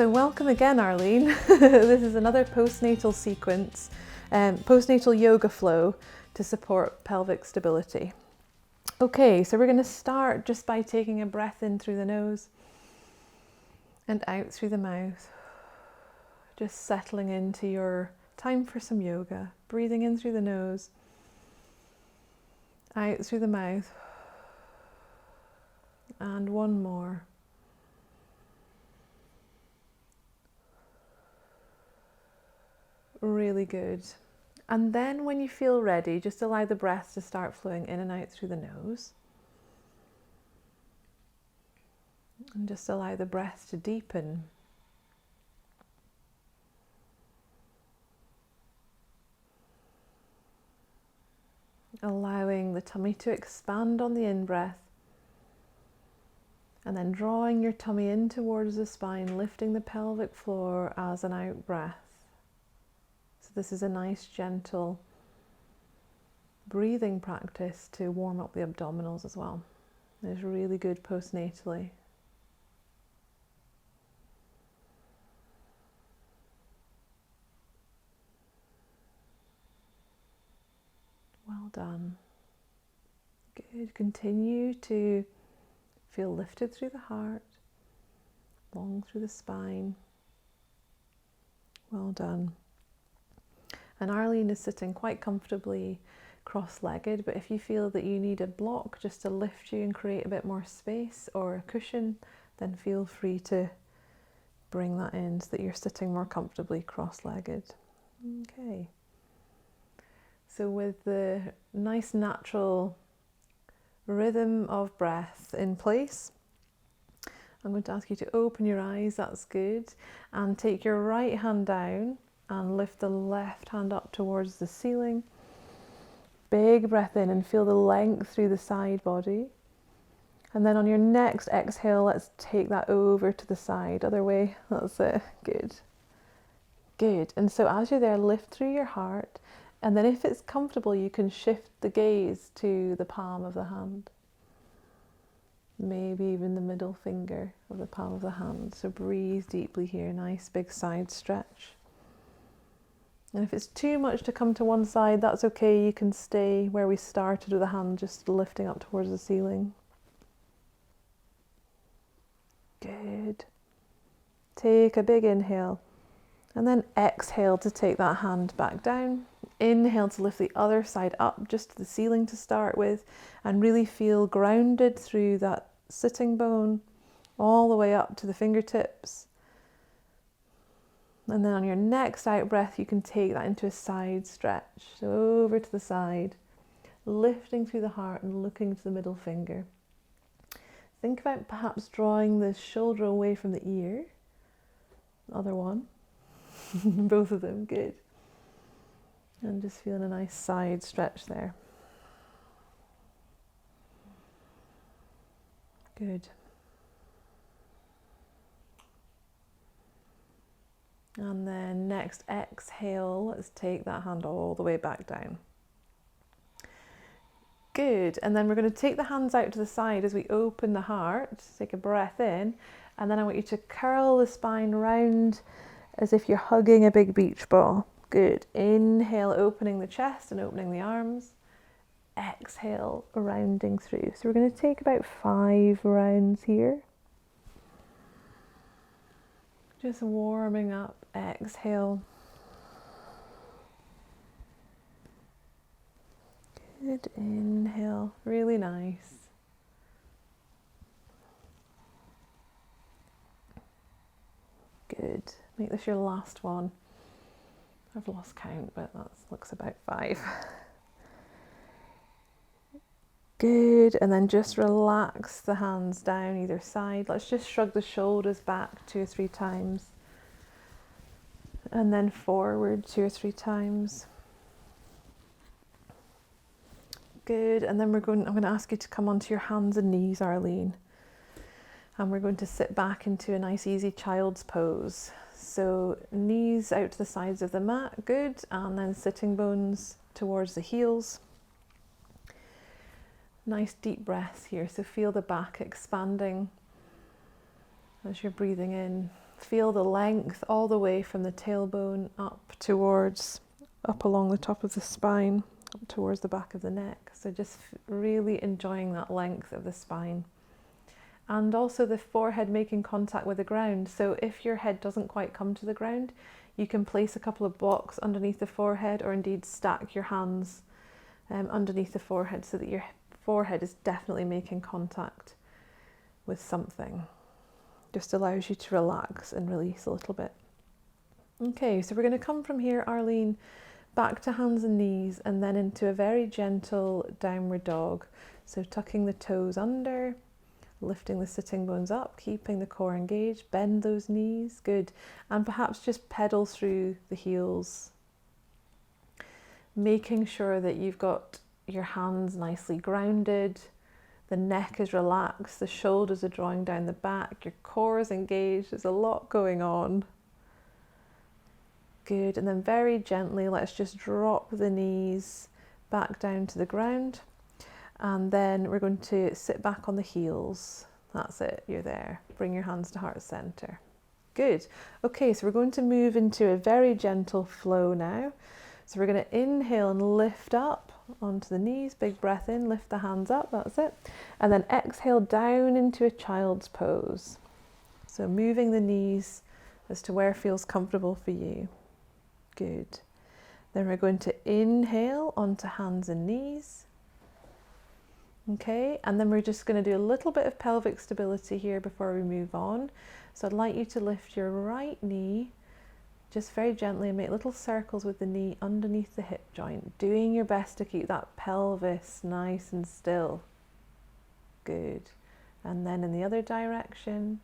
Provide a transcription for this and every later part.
So welcome again, Arlene. This is another postnatal sequence, postnatal yoga flow to support pelvic stability. Okay, so we're going to start just by taking a breath in through the nose and out through the mouth. Just settling into your time for some yoga. Breathing in through the nose, out through the mouth, and one more. Really good. And then when you feel ready, just allow the breath to start flowing in and out through the nose. And just allow the breath to deepen. Allowing the tummy to expand on the in-breath. And then drawing your tummy in towards the spine, lifting the pelvic floor as an out-breath. So this is a nice, gentle breathing practice to warm up the abdominals as well. It's really good postnatally. Well done. Good. Continue to feel lifted through the heart, long through the spine. Well done. And Arlene is sitting quite comfortably cross-legged, but if you feel that you need a block just to lift you and create a bit more space, or a cushion, then feel free to bring that in so that you're sitting more comfortably cross-legged. Okay. So with the nice natural rhythm of breath in place, I'm going to ask you to open your eyes, that's good, and take your right hand down and lift the left hand up towards the ceiling. Big breath in and feel the length through the side body. And then on your next exhale, let's take that over to the side, other way. That's it. Good. Good. And so as you're there, lift through your heart. And then if it's comfortable, you can shift the gaze to the palm of the hand. Maybe even the middle finger of the palm of the hand. So breathe deeply here. Nice big side stretch. And if it's too much to come to one side, that's okay. You can stay where we started with the hand just lifting up towards the ceiling. Good. Take a big inhale and then exhale to take that hand back down. Inhale to lift the other side up just to the ceiling to start with, and really feel grounded through that sitting bone all the way up to the fingertips. And then on your next out breath, you can take that into a side stretch. So over to the side, lifting through the heart and looking to the middle finger. Think about perhaps drawing the shoulder away from the ear. Other one. Both of them, good. And just feeling a nice side stretch there. Good. And then next exhale, let's take that hand all the way back down. Good. And then we're going to take the hands out to the side as we open the heart. Take a breath in. And then I want you to curl the spine round as if you're hugging a big beach ball. Good. Inhale, opening the chest and opening the arms. Exhale, rounding through. So we're going to take about 5 rounds here. Just warming up. Exhale. Good. Inhale. Really nice. Good. Make this your last one. I've lost count, but that looks about 5. Good. And then just relax the hands down either side. Let's just shrug the shoulders back 2 or 3 times. And then forward 2 or 3 times. Good. And then I'm going to ask you to come onto your hands and knees, Arlene. And we're going to sit back into a nice easy child's pose. So knees out to the sides of the mat, good. And then sitting bones towards the heels. Nice deep breaths here. So feel the back expanding as you're breathing in Feel the length all the way from the tailbone up along the top of the spine, up towards the back of the neck. So just really enjoying that length of the spine. And also the forehead making contact with the ground. So if your head doesn't quite come to the ground, you can place a couple of blocks underneath the forehead, or indeed stack your hands underneath the forehead so that your forehead is definitely making contact with something. Just allows you to relax and release a little bit. Okay, so we're going to come from here, Arlene, back to hands and knees, and then into a very gentle downward dog. So tucking the toes under, lifting the sitting bones up, keeping the core engaged, bend those knees, good. And perhaps just pedal through the heels, making sure that you've got your hands nicely grounded, the neck is relaxed, the shoulders are drawing down the back, your core is engaged, there's a lot going on. Good, and then very gently, let's just drop the knees back down to the ground. And then we're going to sit back on the heels. That's it, you're there. Bring your hands to heart center. Good. Okay, so we're going to move into a very gentle flow now. So we're going to inhale and lift up onto the knees, big breath in, lift the hands up, that's it. And then exhale down into a child's pose. So moving the knees as to where feels comfortable for you. Good. Then we're going to inhale onto hands and knees. Okay, and then we're just going to do a little bit of pelvic stability here before we move on. So I'd like you to lift your right knee just very gently and make little circles with the knee underneath the hip joint, doing your best to keep that pelvis nice and still. Good. And then in the other direction,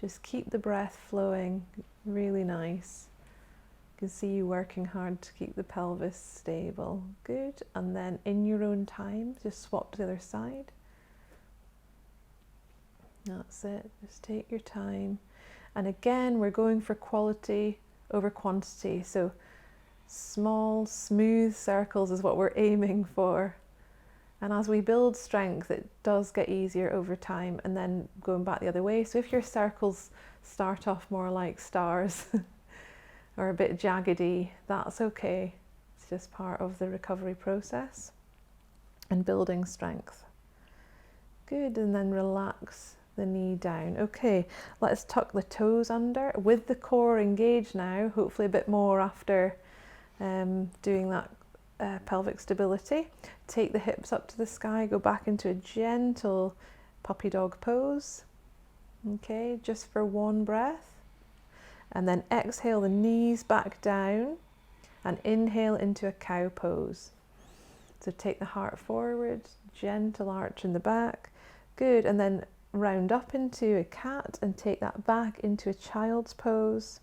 just keep the breath flowing, really nice. You can see you working hard to keep the pelvis stable. Good. And then in your own time, just swap to the other side. That's it. Just take your time. And again, we're going for quality over quantity. So small, smooth circles is what we're aiming for. And as we build strength, it does get easier over time, and then going back the other way. So if your circles start off more like stars or a bit jaggedy, that's okay. It's just part of the recovery process and building strength. Good, and then relax the knee down. Okay, let's tuck the toes under with the core engaged now, hopefully a bit more after doing that pelvic stability. Take the hips up to the sky, go back into a gentle puppy dog pose. Okay, just for one breath. And then exhale the knees back down and inhale into a cow pose. So take the heart forward, gentle arch in the back. Good, and then round up into a cat and take that back into a child's pose.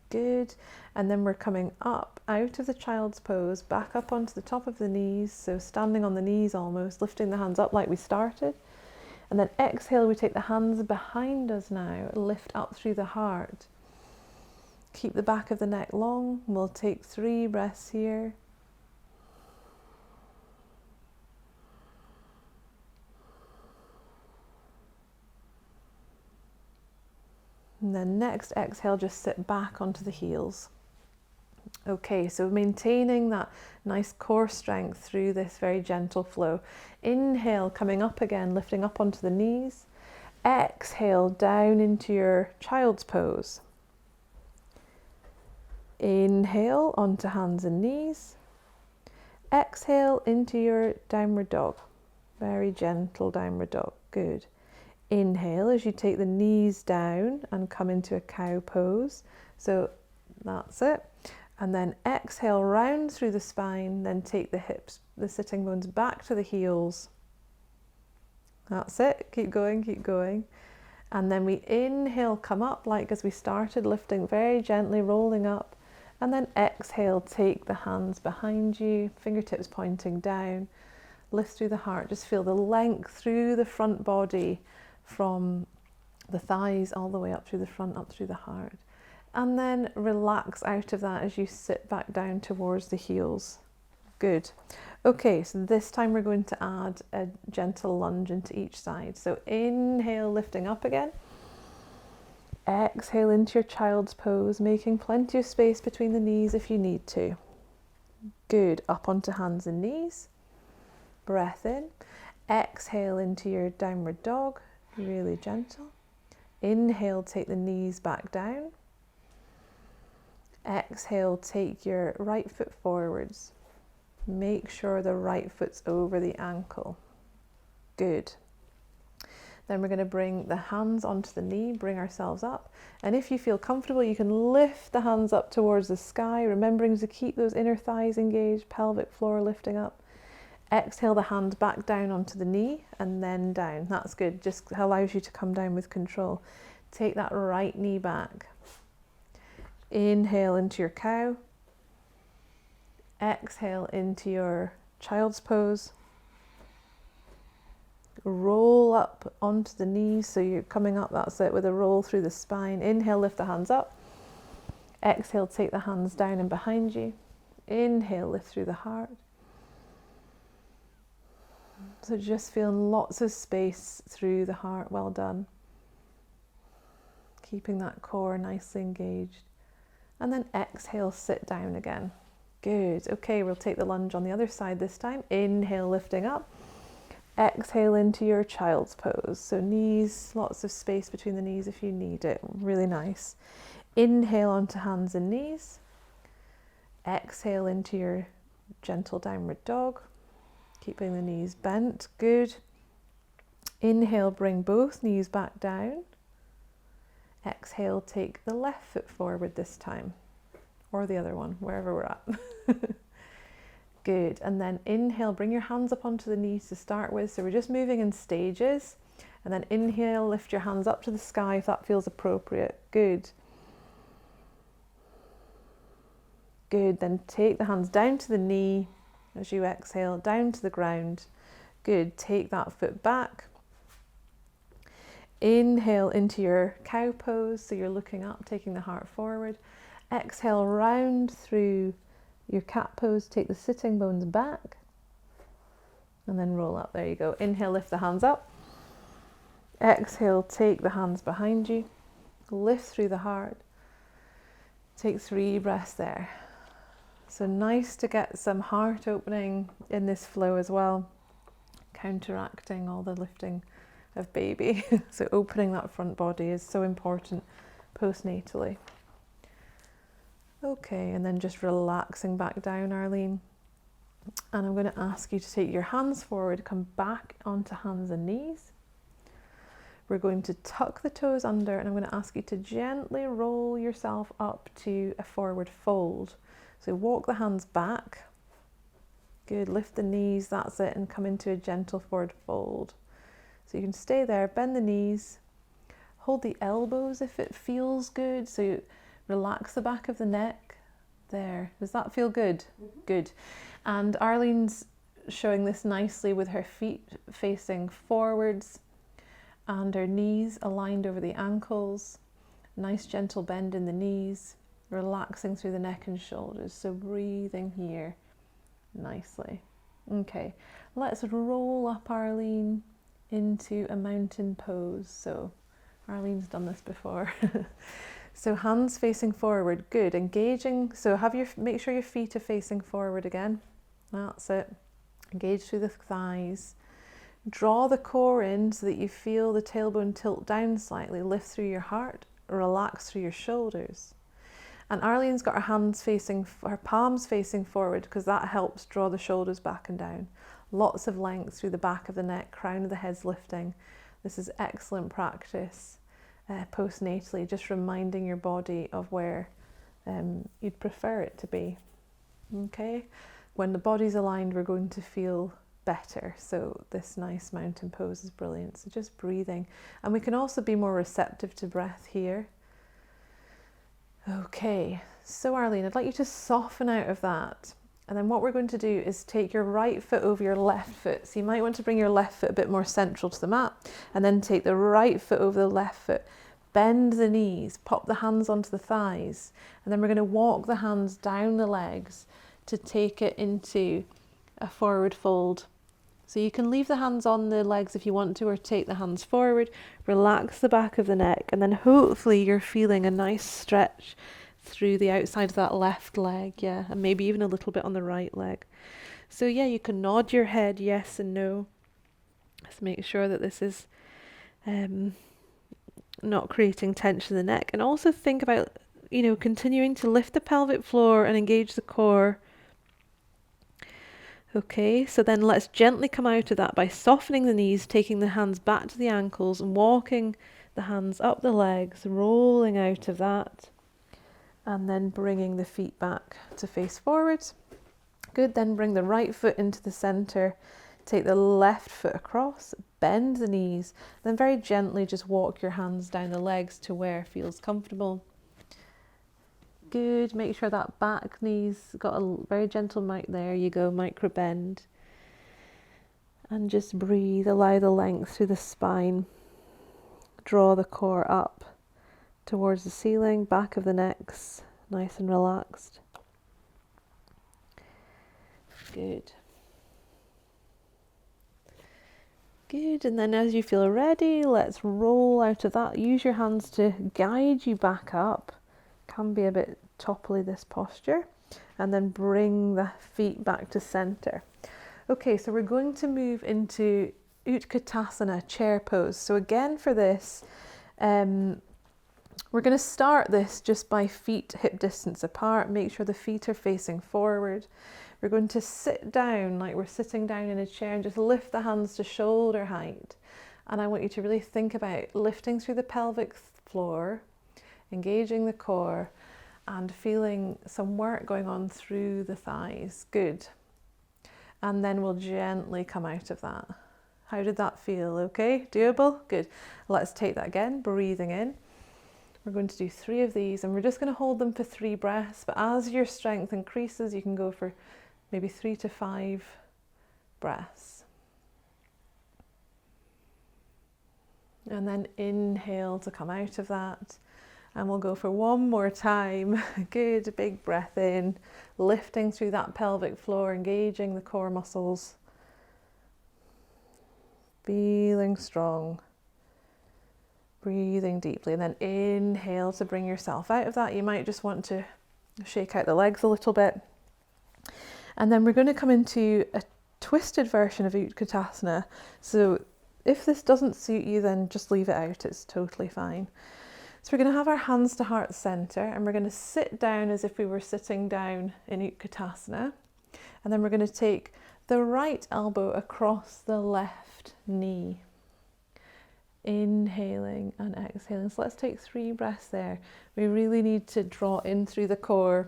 Good, and then we're coming up out of the child's pose, back up onto the top of the knees, so standing on the knees almost, lifting the hands up like we started. And then exhale, we take the hands behind us now, lift up through the heart. Keep the back of the neck long. We'll take 3 breaths here. And then next exhale, just sit back onto the heels. Okay, so maintaining that nice core strength through this very gentle flow. Inhale, coming up again, lifting up onto the knees. Exhale, down into your child's pose. Inhale, onto hands and knees. Exhale, into your downward dog. Very gentle downward dog, good. Inhale as you take the knees down and come into a cow pose. So that's it. And then exhale, round through the spine, then take the hips, the sitting bones back to the heels. That's it, keep going, keep going. And then we inhale, come up like as we started, lifting very gently, rolling up. And then exhale, take the hands behind you, fingertips pointing down, lift through the heart. Just feel the length through the front body, from the thighs all the way up through the front, up through the heart. And then relax out of that as you sit back down towards the heels. Good. Okay, so this time we're going to add a gentle lunge into each side. So inhale, lifting up again. Exhale into your child's pose, making plenty of space between the knees if you need to. Good. Up onto hands and knees. Breath in. Exhale into your downward dog, really gentle. Inhale, take the knees back down. Exhale, take your right foot forwards. Make sure the right foot's over the ankle. Good. Then we're going to bring the hands onto the knee, bring ourselves up. And if you feel comfortable, you can lift the hands up towards the sky, remembering to keep those inner thighs engaged, pelvic floor lifting up. Exhale the hand back down onto the knee and then down. That's good, just allows you to come down with control. Take that right knee back. Inhale into your cow. Exhale into your child's pose. Roll up onto the knees, so you're coming up, that's it, with a roll through the spine. Inhale, lift the hands up. Exhale, take the hands down and behind you. Inhale, lift through the heart. So just feeling lots of space through the heart, well done. Keeping that core nicely engaged. And then exhale, sit down again. Good. Okay, we'll take the lunge on the other side this time. Inhale, lifting up. Exhale into your child's pose. So knees, lots of space between the knees if you need it. Really nice. Inhale onto hands and knees. Exhale into your gentle downward dog. Keeping the knees bent. Good. Inhale, bring both knees back down. Exhale, take the left foot forward this time. Or the other one, wherever we're at. Good. And then inhale, bring your hands up onto the knees to start with. So we're just moving in stages. And then inhale, lift your hands up to the sky if that feels appropriate. Good. Good. Then take the hands down to the knee as you exhale, down to the ground. Good. Take that foot back. Inhale into your cow pose. So you're looking up, taking the heart forward. Exhale, round through your cat pose, take the sitting bones back and then roll up. There you go. Inhale, lift the hands up. Exhale, take the hands behind you. Lift through the heart. Take 3 breaths there. So nice to get some heart opening in this flow as well, counteracting all the lifting of baby. So opening that front body is so important postnatally. Okay, and then just relaxing back down, Arlene. And I'm going to ask you to take your hands forward, come back onto hands and knees. We're going to tuck the toes under, and I'm going to ask you to gently roll yourself up to a forward fold. So walk the hands back. Good, lift the knees, that's it, and come into a gentle forward fold. So you can stay there, bend the knees, hold the elbows if it feels good. So you relax the back of the neck there. Does that feel good? Mm-hmm. Good. And Arlene's showing this nicely with her feet facing forwards and her knees aligned over the ankles. Nice gentle bend in the knees, relaxing through the neck and shoulders. So breathing here nicely. Okay, let's roll up, Arlene, into a mountain pose. So Arlene's done this before. So hands facing forward, good, engaging. So make sure your feet are facing forward again. That's it. Engage through the thighs. Draw the core in so that you feel the tailbone tilt down slightly. Lift through your heart, relax through your shoulders. And Arlene's got her palms facing forward because that helps draw the shoulders back and down. Lots of length through the back of the neck, crown of the head's lifting. This is excellent practice. Postnatally, just reminding your body of where you'd prefer it to be. Okay, when the body's aligned, we're going to feel better. So this nice mountain pose is brilliant. So just breathing, and we can also be more receptive to breath here. Okay, so Arlene, I'd like you to soften out of that. And then what we're going to do is take your right foot over your left foot. So you might want to bring your left foot a bit more central to the mat, and then take the right foot over the left foot. Bend the knees, pop the hands onto the thighs, and then we're going to walk the hands down the legs, to take it into a forward fold. So you can leave the hands on the legs if you want to, or take the hands forward, relax the back of the neck, and then hopefully you're feeling a nice stretch through the outside of that left leg, yeah, and maybe even a little bit on the right leg. So yeah, you can nod your head yes and no. Let's make sure that this is not creating tension in the neck, and also think about, you know, continuing to lift the pelvic floor and engage the core. Okay, so then let's gently come out of that by softening the knees, taking the hands back to the ankles and walking the hands up the legs, rolling out of that, and then bringing the feet back to face forwards. Good, then bring the right foot into the center, take the left foot across, bend the knees, then very gently just walk your hands down the legs to where feels comfortable. Good, make sure that back knee's got a very gentle there you go, micro bend. And just breathe, allow the length through the spine. Draw the core up towards the ceiling, back of the neck's nice and relaxed. Good. Good, and then as you feel ready, let's roll out of that. Use your hands to guide you back up. Can be a bit topply, this posture, and then bring the feet back to center. Okay, so we're going to move into Utkatasana, chair pose. So again for this, we're going to start this just by feet hip distance apart. Make sure the feet are facing forward. We're going to sit down like we're sitting down in a chair and just lift the hands to shoulder height. And I want you to really think about lifting through the pelvic floor, engaging the core, and feeling some work going on through the thighs. Good. And then we'll gently come out of that. How did that feel? Okay, doable? Good. Let's take that again, breathing in. We're going to do 3 of these, and we're just going to hold them for 3 breaths, but as your strength increases, you can go for maybe 3 to 5 breaths. And then inhale to come out of that. And we'll go for 1 more time. Good, big breath in, lifting through that pelvic floor, engaging the core muscles. Feeling strong. Breathing deeply, and then inhale to bring yourself out of that. You might just want to shake out the legs a little bit. And then we're going to come into a twisted version of Utkatasana. So if this doesn't suit you, then just leave it out. It's totally fine. So we're going to have our hands to heart center, and we're going to sit down as if we were sitting down in Utkatasana. And then we're going to take the right elbow across the left knee. Inhaling and exhaling. So let's take 3 breaths there. We really need to draw in through the core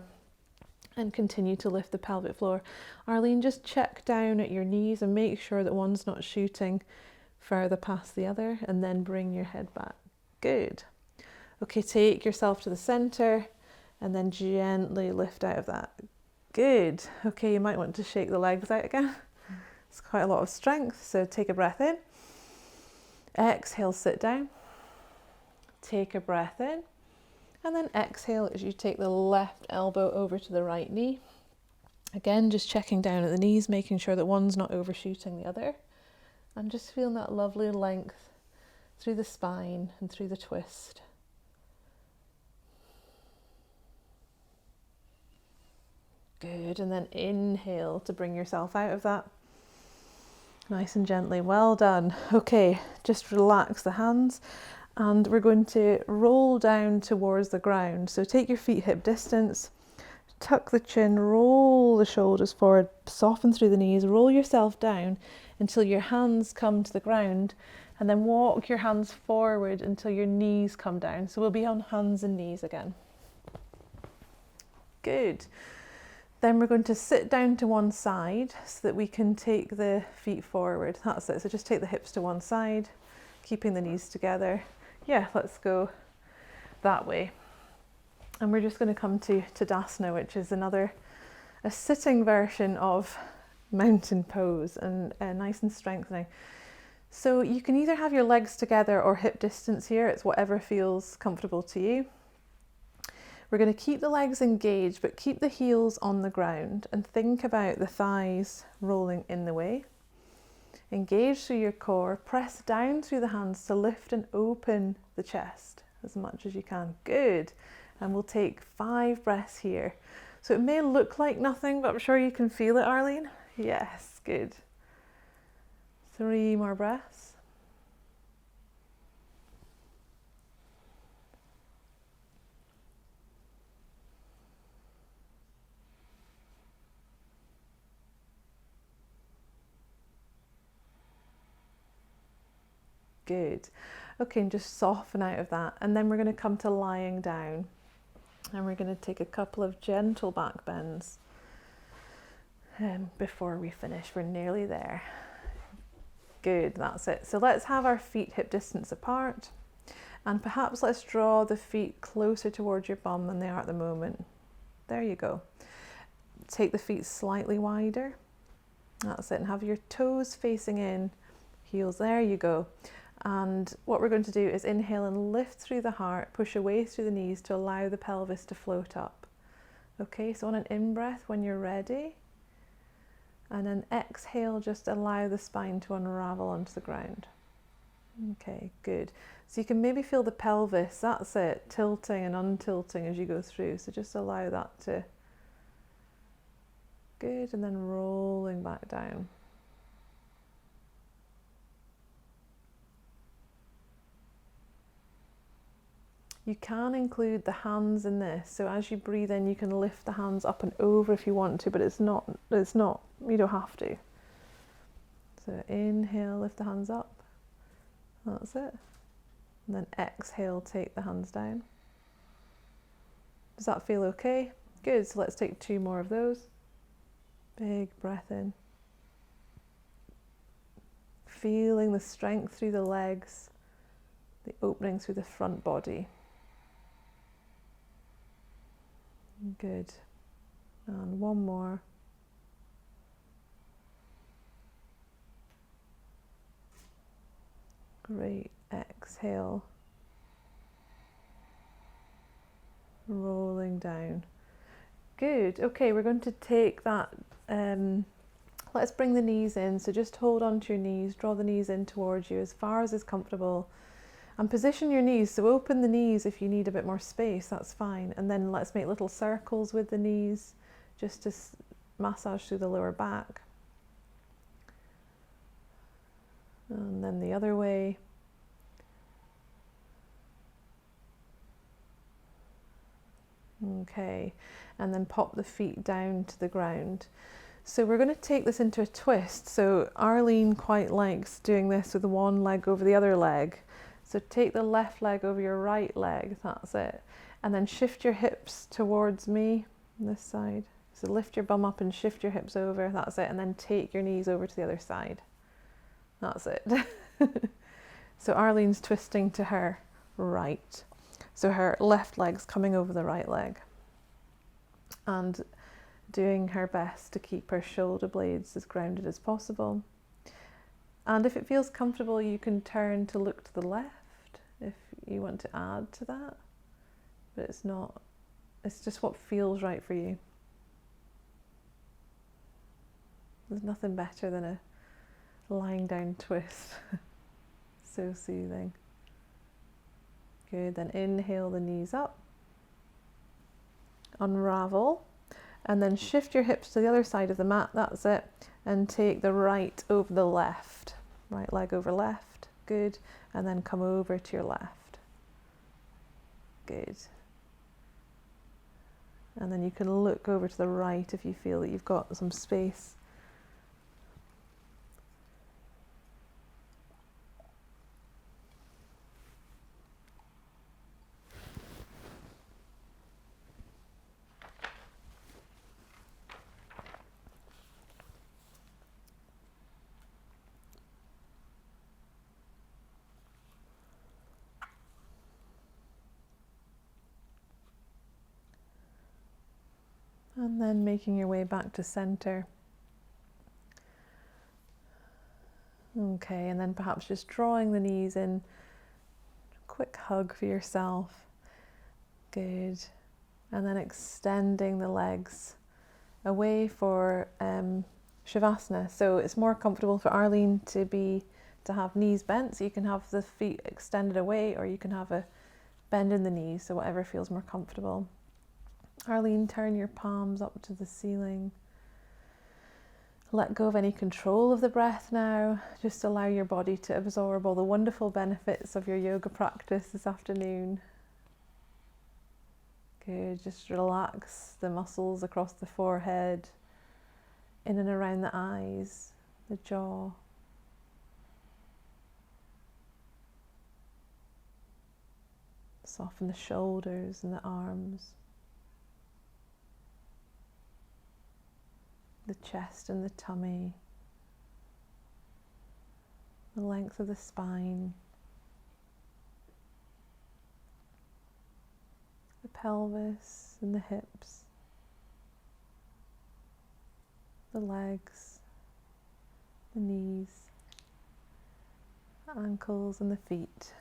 and continue to lift the pelvic floor. Arlene, just check down at your knees and make sure that one's not shooting further past the other, and then bring your head back. Good. Okay, take yourself to the center and then gently lift out of that. Good. Okay, you might want to shake the legs out again. It's quite a lot of strength, so take a breath in. Exhale, sit down. Take a breath in. And then exhale as you take the left elbow over to the right knee. Again, just checking down at the knees, making sure that one's not overshooting the other. And just feeling that lovely length through the spine and through the twist. Good, and then inhale to bring yourself out of that. Nice and gently, well done. Okay, just relax the hands, and we're going to roll down towards the ground. So take your feet hip distance, tuck the chin, roll the shoulders forward, soften through the knees, roll yourself down until your hands come to the ground, and then walk your hands forward until your knees come down. So we'll be on hands and knees again. Good. Then we're going to sit down to one side so that we can take the feet forward. That's it. So just take the hips to one side, keeping the knees together. Yeah, let's go that way. And we're just going to come to Tadasana, which is a sitting version of mountain pose, and nice and strengthening. So you can either have your legs together or hip distance here. It's whatever feels comfortable to you. We're going to keep the legs engaged, but keep the heels on the ground and think about the thighs rolling in the way. Engage through your core, press down through the hands to lift and open the chest as much as you can. Good. And we'll take 5 breaths here. So it may look like nothing, but I'm sure you can feel it, Arlene. Yes, good. 3 more breaths. Good. Okay, and just soften out of that. And then we're going to come to lying down. And we're going to take a couple of gentle back bends before we finish. We're nearly there. Good, that's it. So let's have our feet hip distance apart. And perhaps let's draw the feet closer towards your bum than they are at the moment. There you go. Take the feet slightly wider. That's it. And have your toes facing in, heels. There you go. And what we're going to do is inhale and lift through the heart, push away through the knees to allow the pelvis to float up. Okay, so on an in-breath when you're ready, and an exhale, just allow the spine to unravel onto the ground. Okay, good. So you can maybe feel the pelvis, that's it, tilting and untilting as you go through. So just allow that to, good, and then rolling back down. You can include the hands in this, so as you breathe in you can lift the hands up and over if you want to, but it's not, you don't have to. So inhale, lift the hands up, that's it. And then exhale, take the hands down. Does that feel okay? Good, so let's take 2 more of those. Big breath in. Feeling the strength through the legs, the opening through the front body. Good. And 1 more. Great. Exhale. Rolling down. Good. Okay, we're going to take that. Let's bring the knees in. So just hold on to your knees, draw the knees in towards you as far as is comfortable. And position your knees, so open the knees if you need a bit more space, that's fine. And then let's make little circles with the knees, just to massage through the lower back. And then the other way. Okay, and then pop the feet down to the ground. So we're going to take this into a twist. So Arlene quite likes doing this with one leg over the other leg. So take the left leg over your right leg, that's it. And then shift your hips towards me, this side. So lift your bum up and shift your hips over, that's it. And then take your knees over to the other side. That's it. So Arlene's twisting to her right. So her left leg's coming over the right leg. And doing her best to keep her shoulder blades as grounded as possible. And if it feels comfortable, you can turn to look to the left if you want to add to that, but it's not, it's just what feels right for you. There's nothing better than a lying down twist. So soothing. Good, then inhale the knees up, unravel, and then shift your hips to the other side of the mat, that's it, and take the right over the left, right leg over left, good, and then come over to your left, good. And then you can look over to the right if you feel that you've got some space. And then making your way back to center. Okay, and then perhaps just drawing the knees in. Quick hug for yourself. Good. And then extending the legs away for Shavasana. So it's more comfortable for Arlene to have knees bent, so you can have the feet extended away, or you can have a bend in the knees, so whatever feels more comfortable. Arlene, turn your palms up to the ceiling. Let go of any control of the breath now. Just allow your body to absorb all the wonderful benefits of your yoga practice this afternoon. Good, just relax the muscles across the forehead, in and around the eyes, the jaw. Soften the shoulders and the arms, the chest and the tummy, the length of the spine, the pelvis and the hips, the legs, the knees, the ankles and the feet.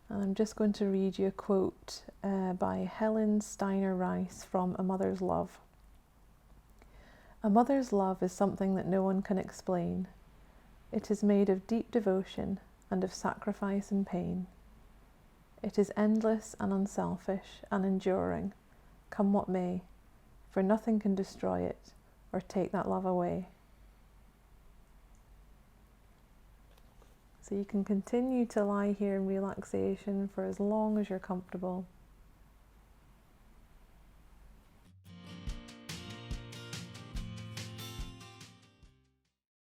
And I'm just going to read you a quote by Helen Steiner Rice from A Mother's Love. A mother's love is something that no one can explain. It is made of deep devotion and of sacrifice and pain. It is endless and unselfish and enduring, come what may, for nothing can destroy it or take that love away. So you can continue to lie here in relaxation for as long as you're comfortable.